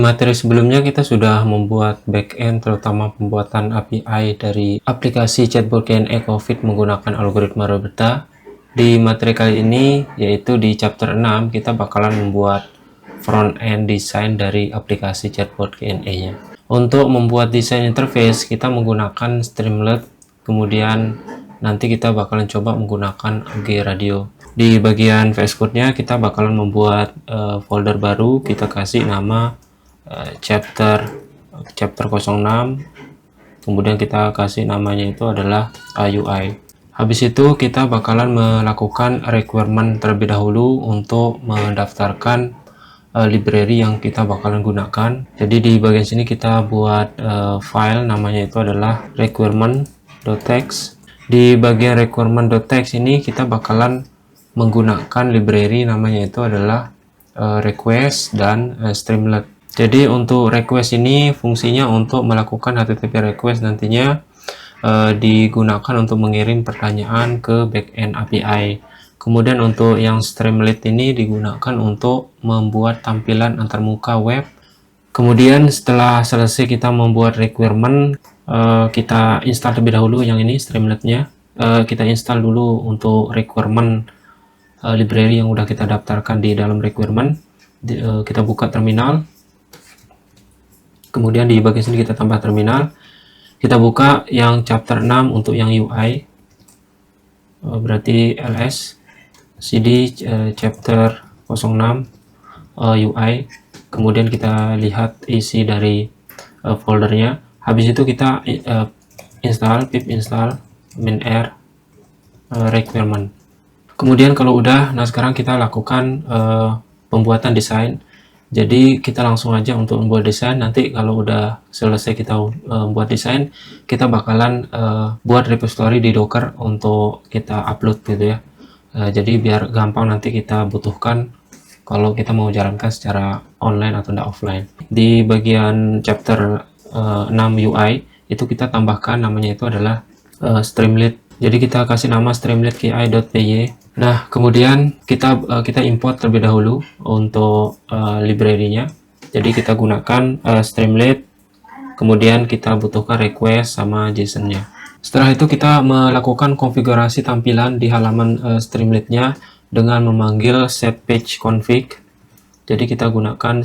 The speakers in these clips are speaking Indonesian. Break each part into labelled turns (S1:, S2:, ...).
S1: materi sebelumnya kita sudah membuat backend, terutama pembuatan API dari aplikasi chatbot Q&A COVID menggunakan algoritma Roberta. Di materi kali ini, yaitu di chapter 6, kita bakalan membuat front-end design dari aplikasi chatbot Q&A-nya. Untuk membuat desain interface, kita menggunakan Streamlit, kemudian nanti kita bakalan coba menggunakan gradio. Di bagian VS Code-nya kita bakalan membuat folder baru, kita kasih nama chapter 06, kemudian kita kasih namanya itu adalah UI. Habis itu kita bakalan melakukan requirement terlebih dahulu untuk mendaftarkan library yang kita bakalan gunakan. Jadi di bagian sini kita buat file, namanya itu adalah requirement.txt. Di bagian requirement.txt ini kita bakalan menggunakan library, namanya itu adalah request dan Streamlit. Jadi untuk request ini fungsinya untuk melakukan HTTP request, nantinya digunakan untuk mengirim pertanyaan ke backend API. Kemudian untuk yang Streamlit ini digunakan untuk membuat tampilan antarmuka web. Kemudian setelah selesai kita membuat requirement, kita install terlebih dahulu yang ini Streamlit-nya. Kita install dulu untuk requirement library yang udah kita daftarkan di dalam requirement. Kita buka terminal, kemudian di bagian sini kita tambah terminal, kita buka yang chapter 6 untuk yang UI, berarti ls cd chapter 06 UI, kemudian kita lihat isi dari foldernya. Habis itu kita install pip install min-r requirement. Kemudian kalau udah, nah sekarang kita lakukan pembuatan desain. Jadi kita langsung aja untuk membuat desain. Nanti kalau udah selesai kita membuat desain, kita bakalan buat repository di Docker untuk kita upload gitu ya. Jadi biar gampang nanti kita butuhkan kalau kita mau jalankan secara online atau enggak offline. Di bagian chapter 6 UI itu kita tambahkan namanya itu adalah Streamlit. Jadi kita kasih nama Streamlit ki.py. Nah, kemudian kita import terlebih dahulu untuk library-nya. Jadi kita gunakan Streamlit, kemudian kita butuhkan request sama JSON-nya. Setelah itu kita melakukan konfigurasi tampilan di halaman Streamlit-nya dengan memanggil setPageConfig. Jadi kita gunakan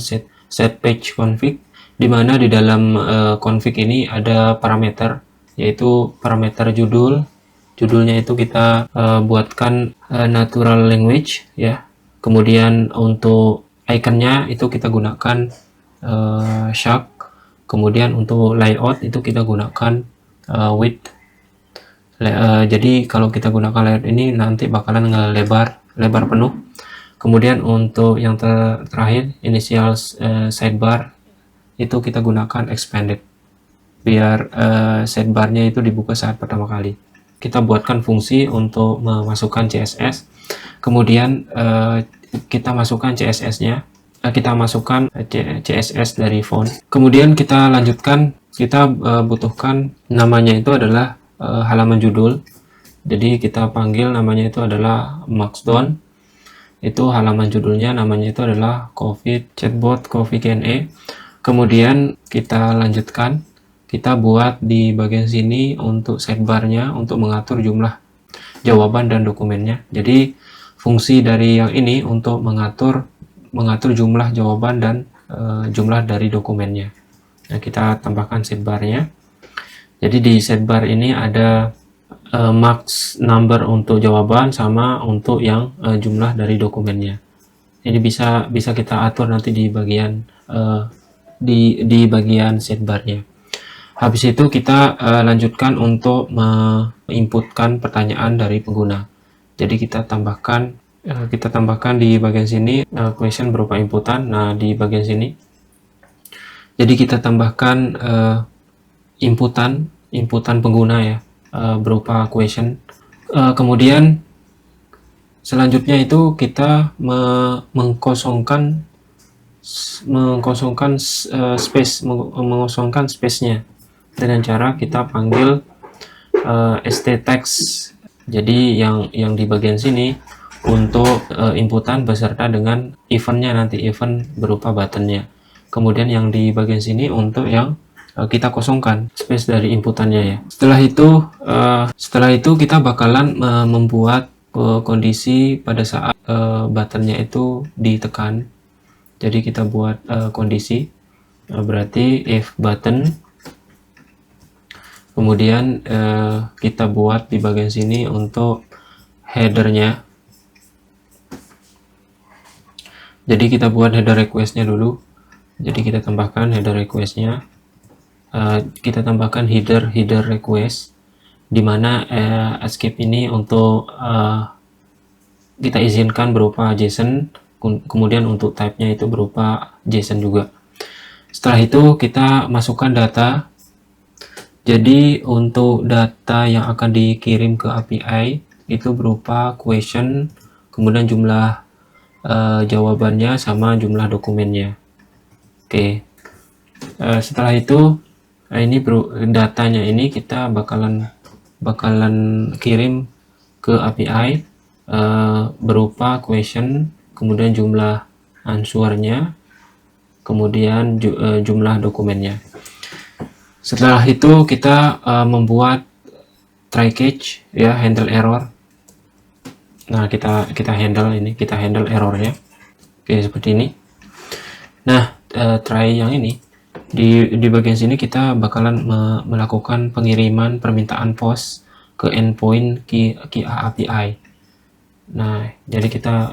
S1: setPageConfig, di mana di dalam config ini ada parameter, yaitu parameter judul. Judulnya itu kita buatkan natural language ya. Kemudian untuk iconnya itu kita gunakan shark. Kemudian untuk layout itu kita gunakan width. Jadi kalau kita gunakan layout ini nanti bakalan lebar penuh. Kemudian untuk yang terakhir initial sidebar itu kita gunakan expanded, biar sidebarnya itu dibuka saat pertama kali. Kita buatkan fungsi untuk memasukkan CSS, kemudian kita masukkan CSS-nya, kita masukkan CSS dari font. Kemudian kita lanjutkan, kita butuhkan namanya itu adalah halaman judul. Jadi kita panggil namanya itu adalah Markdown. Itu halaman judulnya, namanya itu adalah COVID Chatbot COVID Q&A. Kemudian kita lanjutkan, kita buat di bagian sini untuk sidebar-nya untuk mengatur jumlah jawaban dan dokumennya. Jadi fungsi dari yang ini untuk mengatur jumlah jawaban dan jumlah dari dokumennya. Nah, kita tambahkan sidebar-nya. Jadi di sidebar ini ada max number untuk jawaban sama untuk yang jumlah dari dokumennya. Jadi bisa kita atur nanti di bagian di bagian sidebar-nya. Habis itu kita lanjutkan untuk menginputkan pertanyaan dari pengguna. Jadi kita tambahkan di bagian sini question berupa inputan. Nah, di bagian sini jadi kita tambahkan inputan pengguna ya, berupa question. Kemudian selanjutnya itu kita mengosongkan space-nya dengan cara kita panggil stText. Jadi yang di bagian sini untuk inputan beserta dengan eventnya, nanti event berupa buttonnya. kemudian yang di bagian sini untuk yang kita kosongkan space dari inputannya ya. Setelah itu kita bakalan membuat kondisi pada saat buttonnya itu ditekan. Jadi kita buat kondisi berarti if button, kemudian kita buat di bagian sini untuk headernya. Jadi kita buat header requestnya dulu. Jadi kita tambahkan header requestnya. Kita tambahkan header request, dimana escape ini untuk kita izinkan berupa JSON, kemudian untuk type-nya itu berupa JSON juga. Setelah itu kita masukkan data. Jadi untuk data yang akan dikirim ke API itu berupa question, kemudian jumlah jawabannya sama jumlah dokumennya. Oke. Setelah itu ini datanya ini kita bakalan kirim ke API berupa question, kemudian jumlah answernya, kemudian jumlah dokumennya. Setelah itu kita membuat try catch ya, handle error. Nah, kita handle errornya. Oke, seperti ini. Nah, try yang ini di bagian sini kita bakalan melakukan pengiriman permintaan post ke endpoint QA API. Nah, jadi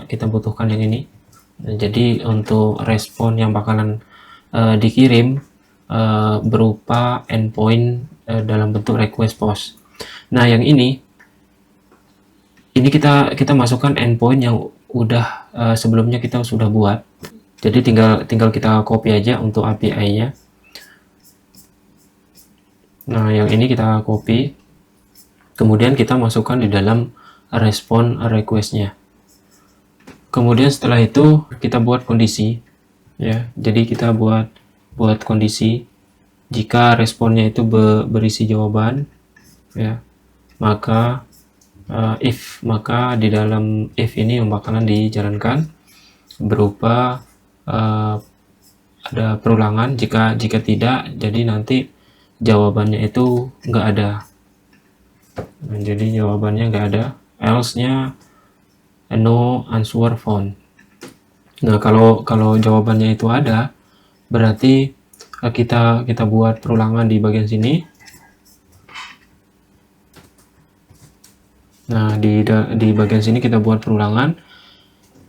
S1: kita butuhkan yang ini. Nah, jadi untuk respon yang bakalan dikirim berupa endpoint dalam bentuk request post. Nah, yang ini kita masukkan endpoint yang udah sebelumnya kita sudah buat. Jadi tinggal kita copy aja untuk API-nya. Nah, yang ini kita copy, kemudian kita masukkan di dalam respon request-nya. Kemudian setelah itu kita buat kondisi ya. Jadi kita buat kondisi jika responnya itu berisi jawaban ya, maka maka di dalam if ini yang bakalan dijalankan berupa ada perulangan. Jika tidak, jadi nanti jawabannya itu nggak ada. Nah, jadi jawabannya nggak ada, else-nya no answer found. Nah, kalau jawabannya itu ada, berarti kita buat perulangan di bagian sini. Nah, di bagian sini kita buat perulangan,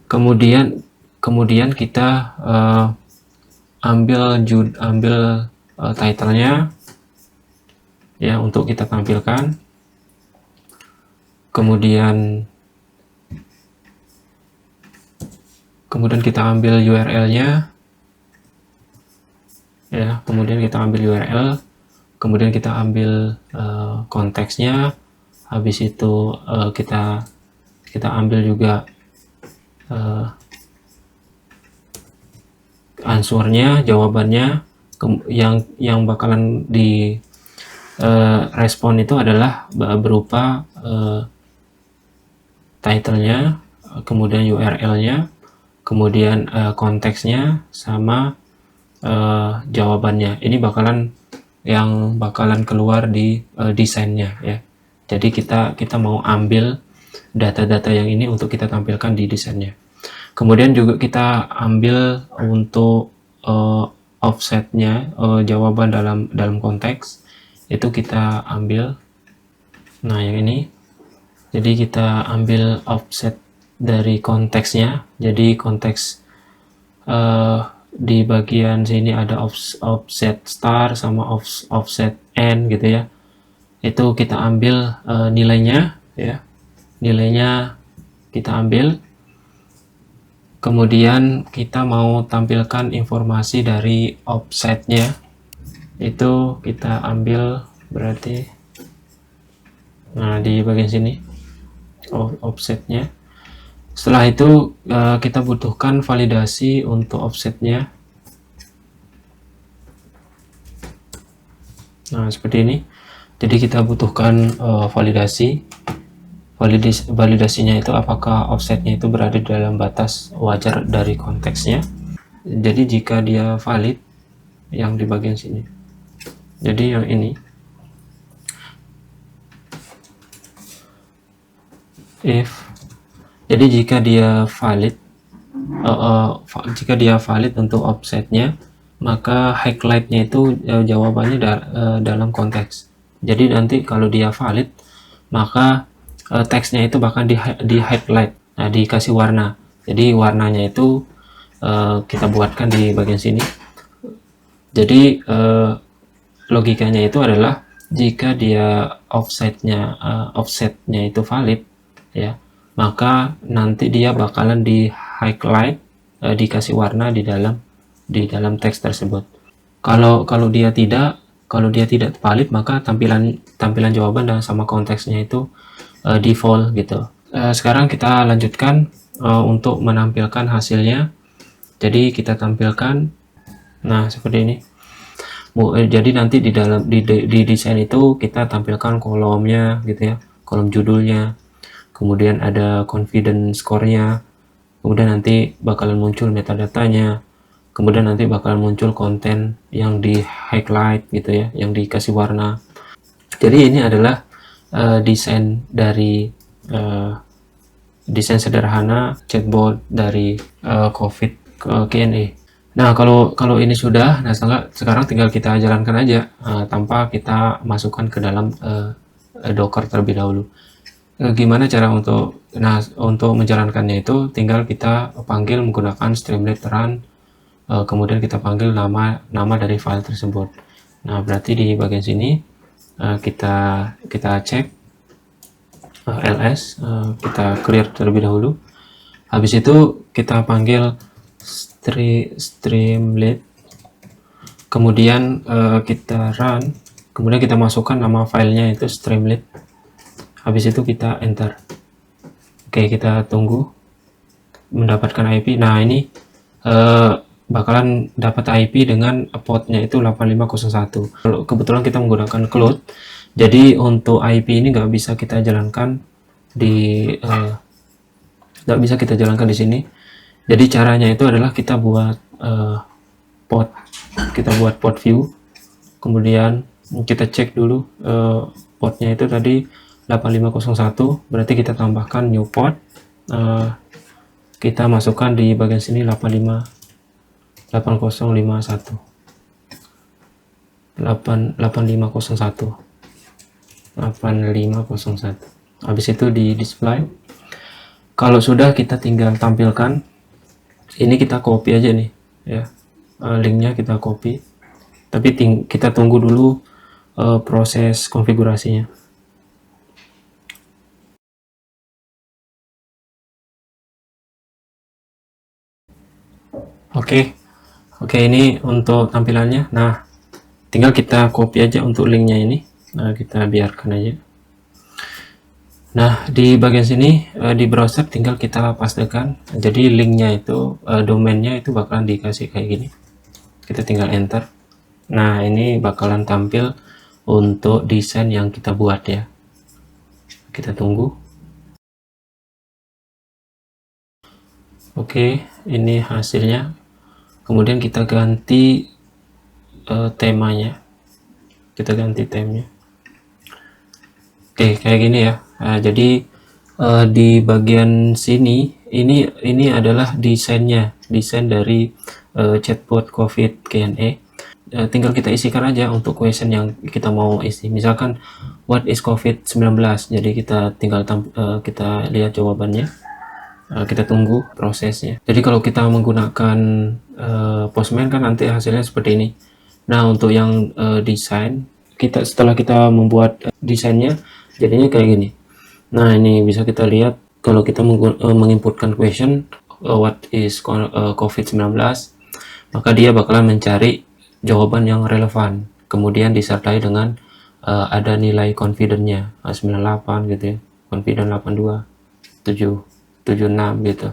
S1: kemudian kita ambil title-nya ya untuk kita tampilkan, kemudian kita ambil URL-nya ya, kemudian kita ambil URL, kemudian kita ambil konteksnya. Habis itu kita ambil juga answernya, jawabannya. Yang bakalan di respon itu adalah berupa title-nya, kemudian URL-nya, kemudian konteksnya sama jawabannya. Ini yang bakalan keluar di desainnya ya. Jadi kita mau ambil data-data yang ini untuk kita tampilkan di desainnya. Kemudian juga kita ambil untuk offsetnya, jawaban dalam konteks itu kita ambil. Nah, yang ini. Jadi kita ambil offset dari konteksnya. Jadi konteks di bagian sini ada offset start sama offset end gitu ya. Itu kita ambil nilainya ya, nilainya kita ambil, kemudian kita mau tampilkan informasi dari offsetnya, itu kita ambil berarti nah di bagian sini offsetnya. Setelah itu kita butuhkan validasi untuk offsetnya. Nah, seperti ini. Jadi kita butuhkan validasinya itu apakah offsetnya itu berada dalam batas wajar dari konteksnya. Jadi jika dia valid, yang di bagian sini, jadi yang ini, if, jadi jika dia valid, jika dia valid untuk offsetnya, maka highlightnya itu jawabannya dalam konteks. Jadi nanti kalau dia valid, maka teksnya itu bahkan di highlight, nah dikasih warna. Jadi warnanya itu kita buatkan di bagian sini. Jadi logikanya itu adalah jika dia offsetnya itu valid, ya, maka nanti dia bakalan di highlight, dikasih warna di dalam teks tersebut. Kalau dia tidak valid, maka tampilan jawaban dan sama konteksnya itu default gitu. Sekarang kita lanjutkan untuk menampilkan hasilnya. Jadi kita tampilkan, nah seperti ini. Jadi nanti di desain itu kita tampilkan kolomnya gitu ya, kolom judulnya, kemudian ada confidence score-nya, kemudian nanti bakalan muncul metadatanya, kemudian nanti bakalan muncul konten yang di highlight gitu ya, yang dikasih warna. Jadi ini adalah desain sederhana chatbot dari COVID Q&A. Nah, kalau ini sudah, nah sekarang tinggal kita jalankan aja tanpa kita masukkan ke dalam Docker terlebih dahulu. Gimana cara untuk menjalankannya itu, tinggal kita panggil menggunakan Streamlit run, kemudian kita panggil nama dari file tersebut. Nah, berarti di bagian sini kita cek ls, kita clear terlebih dahulu. Habis itu kita panggil Streamlit, kemudian kita run, kemudian kita masukkan nama filenya itu Streamlit. Habis itu kita enter. Oke, kita tunggu mendapatkan IP. Nah, ini bakalan dapat IP dengan portnya itu 8501. Kebetulan kita menggunakan cloud, jadi untuk IP ini nggak bisa kita jalankan di sini. Jadi caranya itu adalah kita buat port view, kemudian kita cek dulu portnya itu tadi 8501, berarti kita tambahkan new port, kita masukkan di bagian sini 8501. Habis itu di display. Kalau sudah, kita tinggal tampilkan. Ini kita copy aja nih ya, linknya kita copy, tapi kita tunggu dulu proses konfigurasinya. Oke, ini untuk tampilannya. Nah, tinggal kita copy aja untuk linknya ini. Nah, kita biarkan aja. Nah, di bagian sini di browser tinggal kita pastekan. Jadi linknya itu, domainnya itu bakalan dikasih kayak gini. Kita tinggal enter. Nah, ini bakalan tampil untuk desain yang kita buat ya. Kita tunggu. Oke, ini hasilnya. Kemudian kita ganti temanya. Kita ganti temanya. Oke, kayak gini ya. Nah, jadi di bagian sini ini adalah desain dari chatbot COVID Q&A. Tinggal kita isikan aja untuk question yang kita mau isi. Misalkan what is COVID-19. Jadi kita tinggal kita lihat jawabannya. Kita tunggu prosesnya. Jadi kalau kita menggunakan Postman kan nanti hasilnya seperti ini. Nah, untuk yang desain, setelah kita membuat desainnya, jadinya kayak gini. Nah, ini bisa kita lihat kalau kita menginputkan question what is COVID-19, maka dia bakalan mencari jawaban yang relevan, kemudian disertai dengan ada nilai confidence-nya 98 gitu ya, confidence 82, 76 gitu.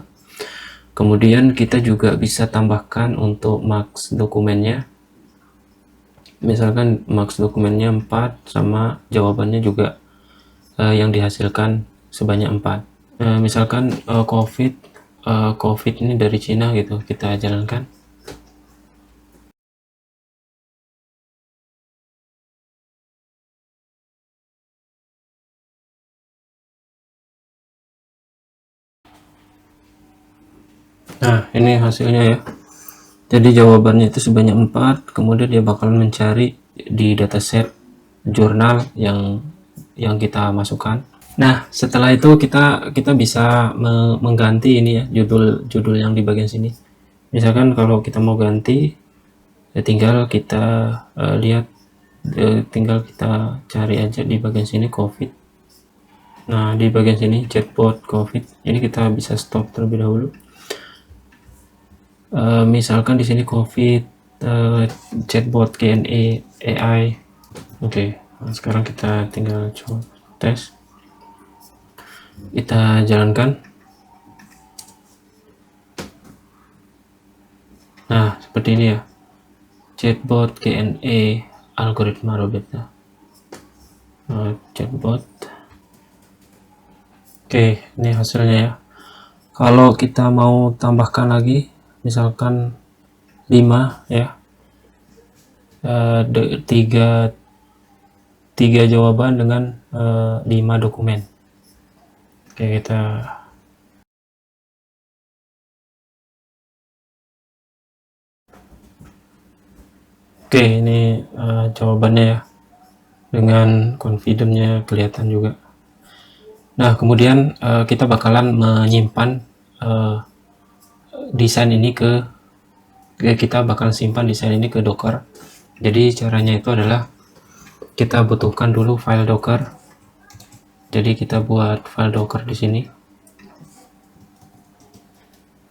S1: Kemudian kita juga bisa tambahkan untuk marks dokumennya, misalkan marks dokumennya 4 sama jawabannya juga yang dihasilkan sebanyak 4. Misalkan COVID ini dari Cina gitu, kita jalankan. Nah, ini hasilnya ya. Jadi jawabannya itu sebanyak 4, kemudian dia bakalan mencari di dataset jurnal yang kita masukkan. Nah, setelah itu kita bisa mengganti ini ya, judul yang di bagian sini. Misalkan kalau kita mau ganti, ya tinggal kita lihat, tinggal kita cari aja di bagian sini COVID. Nah, di bagian sini chatbot COVID. Ini kita bisa stop terlebih dahulu. Misalkan di sini COVID, chatbot Q&A AI. Oke, nah sekarang kita tinggal coba tes. Kita jalankan. Nah, seperti ini ya. Chatbot Q&A algoritma Roberta. Chatbot. Oke, ini hasilnya ya. Kalau kita mau tambahkan lagi, misalkan 5 ya. Tiga jawaban dengan 5 dokumen. Oke, ini jawabannya ya, dengan confidence-nya kelihatan juga. Nah, kemudian kita bakalan menyimpan desain ini kita bakal simpan desain ini ke Docker. Jadi caranya itu adalah kita butuhkan dulu file Docker. Jadi kita buat file Docker di sini.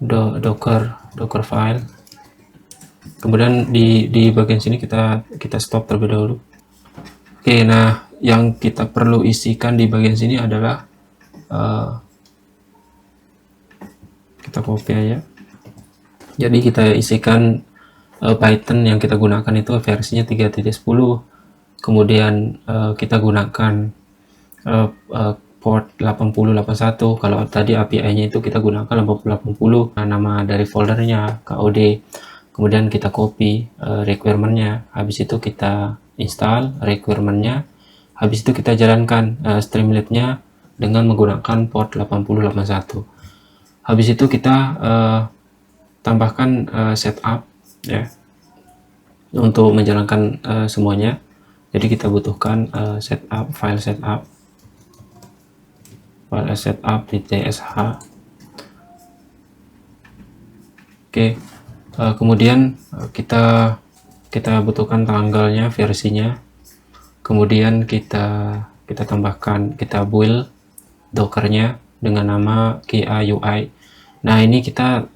S1: Docker file. Kemudian di bagian sini kita stop terlebih dahulu. Oke, nah yang kita perlu isikan di bagian sini adalah kita copy aja. Jadi kita isikan Python yang kita gunakan itu versinya 3.10. Kemudian kita gunakan port 8081. Kalau tadi API-nya itu kita gunakan 8080. Nah, nama dari foldernya KOD. Kemudian kita copy requirement-nya. Habis itu kita install requirement-nya. Habis itu kita jalankan Streamlit-nya dengan menggunakan port 8081. Habis itu kita tambahkan setup ya untuk menjalankan semuanya. Jadi kita butuhkan file setup di tsh. Oke, kemudian kita butuhkan tanggalnya, versinya. Kemudian kita tambahkan, kita build dockernya dengan nama KIUI. Nah, ini kita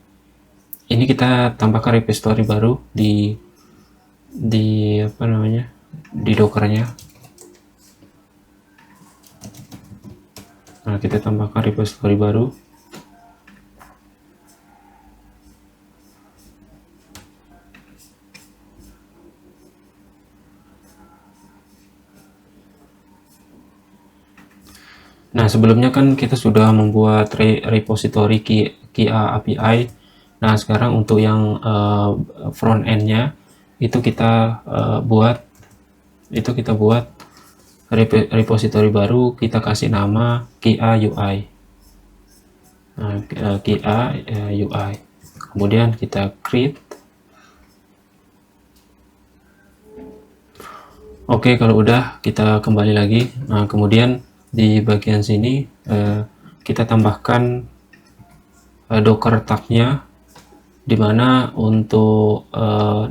S1: tambahkan repository baru di apa namanya, di dockernya. Nah, kita tambahkan repository baru. Nah, sebelumnya kan kita sudah membuat repository KIA API. Nah, sekarang untuk yang front end-nya itu kita buat repository baru, kita kasih nama KIA UI. Nah, KIA UI. Kemudian kita create. Oke, kalau udah kita kembali lagi. Nah, kemudian di bagian sini kita tambahkan Docker tag-nya, dimana untuk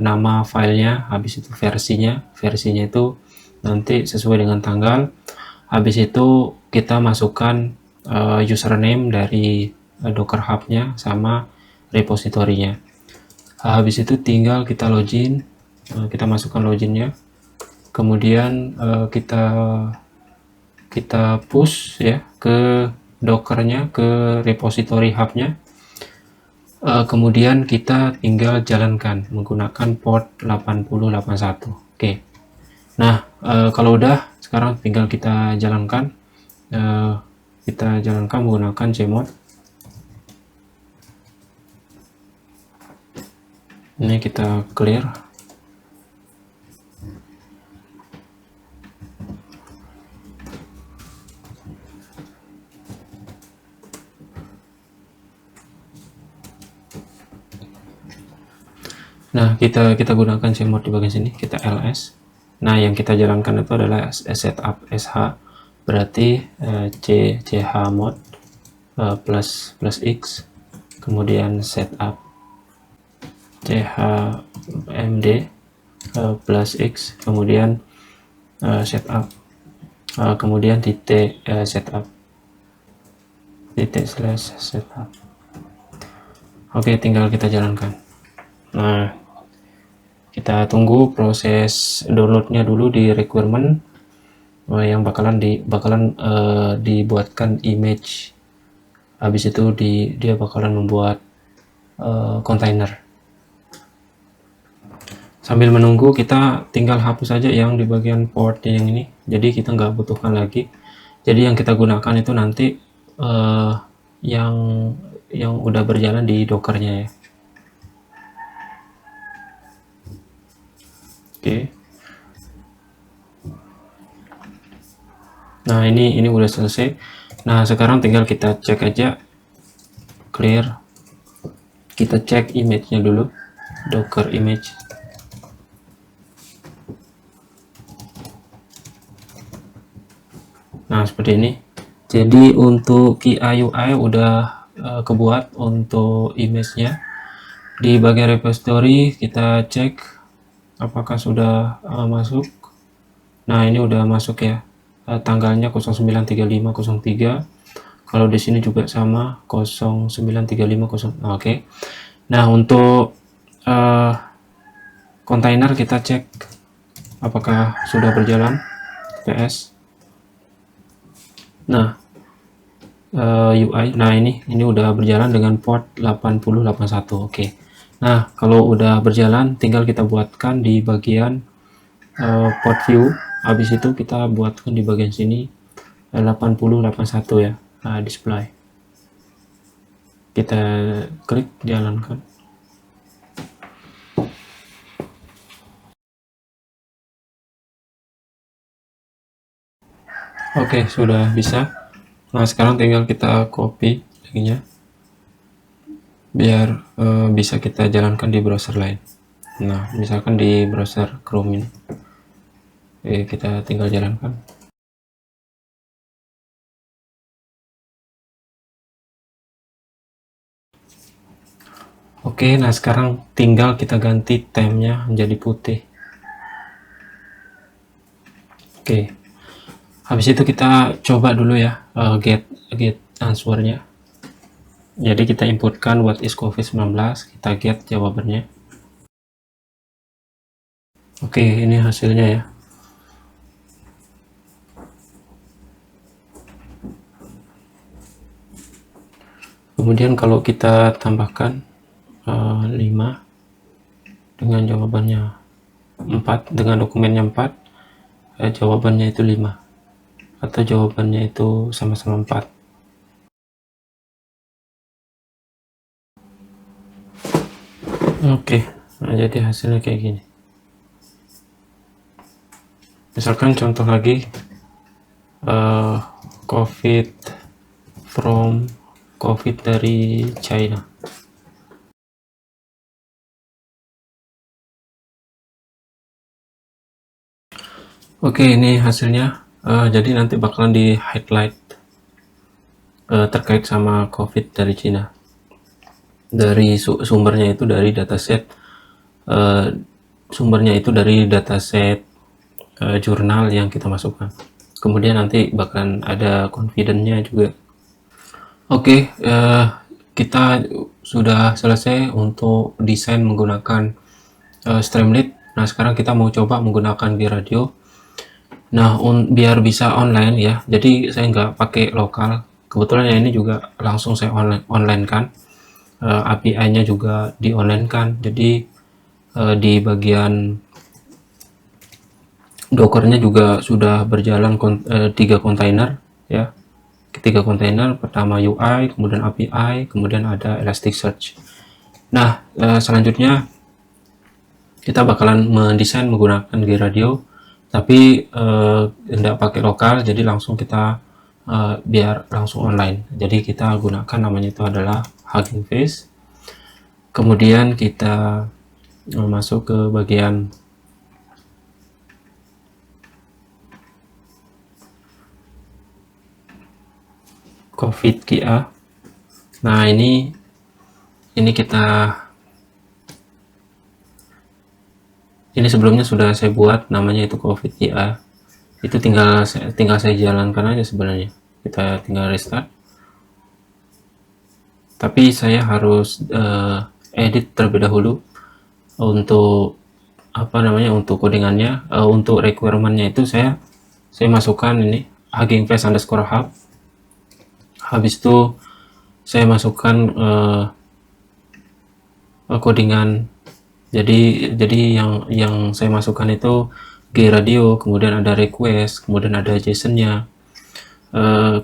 S1: nama filenya, habis itu versinya itu nanti sesuai dengan tanggal. Habis itu kita masukkan username dari Docker Hub-nya sama repositorinya. Habis itu tinggal kita login, kita masukkan loginnya. Kemudian kita push ya ke Dockernya, ke repository hubnya. Kemudian kita tinggal jalankan menggunakan port 8081. Oke. Nah, kalau udah, sekarang tinggal kita jalankan. Kita jalankan menggunakan Gmod. Ini kita clear. Nah, kita gunakan cmod di bagian sini, kita ls. Nah, yang kita jalankan itu adalah setup sh, berarti chmod plus x, kemudian setup chmd plus x, kemudian setup, kemudian titik setup, titik slash setup. Oke, tinggal kita jalankan. Nah, kita tunggu proses downloadnya dulu di requirement, yang bakalan dibuatkan image. Habis itu dia bakalan membuat kontainer. Sambil menunggu, kita tinggal hapus saja yang di bagian port yang ini, jadi kita nggak butuhkan lagi. Jadi yang kita gunakan itu nanti yang udah berjalan di dockernya ya. Oke. Nah, ini udah selesai. Nah, sekarang tinggal kita cek aja, clear. Kita cek image-nya dulu, docker image. Nah, seperti ini. Jadi untuk KIUI udah kebuat untuk image-nya. Di bagian repository kita cek apakah sudah masuk. Nah, ini udah masuk ya. Tanggalnya 093503. Kalau di sini juga sama 0935. Oke. Nah, untuk kontainer kita cek apakah sudah berjalan. PS. Nah, UI. Nah, ini udah berjalan dengan port 8081. Oke. Nah, kalau udah berjalan, tinggal kita buatkan di bagian port view. Habis itu kita buatkan di bagian sini 8081 ya. Nah, display. Kita klik jalankan. Oke, sudah bisa. Nah, sekarang tinggal kita copy linknya biar bisa kita jalankan di browser lain. Nah, misalkan di browser Chrome ini. Oke, kita tinggal jalankan. Oke, nah sekarang tinggal kita ganti temnya menjadi putih. Oke. Habis itu kita coba dulu ya get answer-nya. Jadi kita inputkan what is COVID-19, kita get jawabannya. Oke, ini hasilnya ya. Kemudian kalau kita tambahkan 5 dengan jawabannya 4, dengan dokumennya 4, jawabannya itu 5, atau jawabannya itu sama-sama 4. Oke, nah jadi hasilnya kayak gini. Misalkan contoh lagi, COVID dari China. Oke, ini hasilnya. Jadi nanti bakalan di highlight terkait sama COVID dari China. Dari sumbernya itu dari dataset, jurnal yang kita masukkan. Kemudian nanti bakalan ada confidence-nya juga. Oke, kita sudah selesai untuk desain menggunakan Streamlit. Nah, sekarang kita mau coba menggunakan gRadio. Nah, biar bisa online ya, jadi saya nggak pakai lokal. Kebetulan ya ini juga langsung saya online kan. API-nya juga di online kan. Jadi di bagian Dockernya juga sudah berjalan 3 kontainer ya. 3 kontainer, pertama UI, kemudian API, kemudian ada Elasticsearch. Nah, selanjutnya kita bakalan mendesain menggunakan gRadio, tapi tidak pakai lokal, jadi langsung kita biar langsung online. Jadi kita gunakan namanya itu adalah Hugging Face. Kemudian kita masuk ke bagian COVID QA. Nah, ini sebelumnya sudah saya buat, namanya itu COVID QA. Itu tinggal saya jalankan aja sebenarnya. Kita tinggal restart. Tapi saya harus edit terlebih dahulu untuk untuk codingannya. Untuk requirementnya itu saya masukkan ini Hugging Face underscore hub. Habis itu saya masukkan codingan. Jadi yang saya masukkan itu gradio, kemudian ada request, kemudian ada JSON-nya.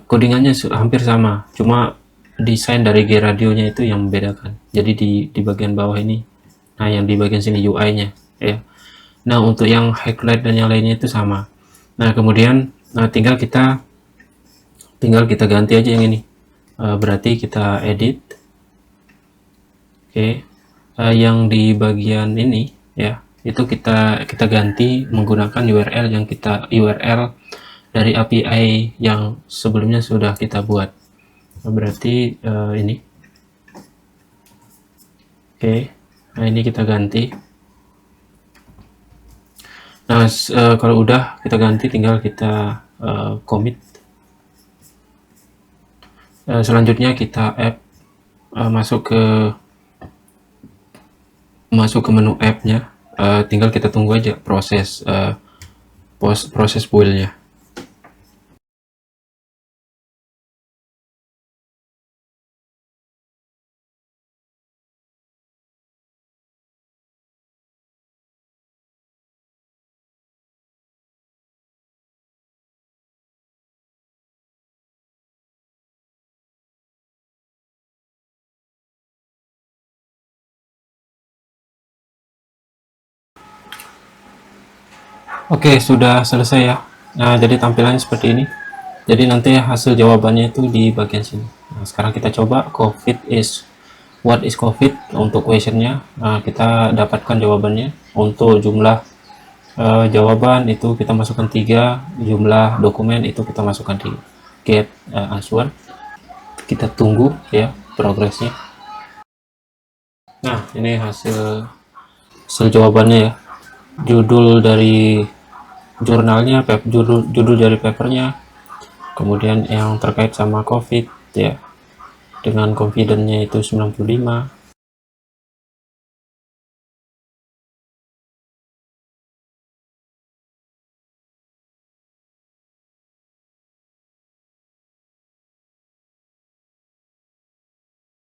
S1: Codingannya hampir sama, cuma desain dari gradionya itu yang membedakan. Jadi di bagian bawah ini, nah yang di bagian sini UI-nya ya. Nah, untuk yang highlight dan yang lainnya itu sama. Nah, kemudian tinggal kita ganti aja yang ini. Berarti kita edit. Oke. Yang di bagian ini ya, itu kita ganti menggunakan URL dari API yang sebelumnya sudah kita buat. Berarti ini. Oke. Nah, ini kita ganti. Nah, kalau udah kita ganti, tinggal kita commit. Selanjutnya kita add, masuk ke menu app-nya. Tinggal kita tunggu aja proses build-nya. Oke, sudah selesai ya. Nah, jadi tampilannya seperti ini. Jadi nanti hasil jawabannya itu di bagian sini. Nah, sekarang kita coba what is COVID untuk questionnya. Nah, kita dapatkan jawabannya. Untuk jumlah jawaban itu kita masukkan 3, jumlah dokumen itu kita masukkan di get answer. Kita tunggu ya progresnya. Nah, ini hasil jawabannya ya. Judul dari jurnalnya, judul dari papernya, kemudian yang terkait sama COVID ya, dengan confidence-nya itu 95,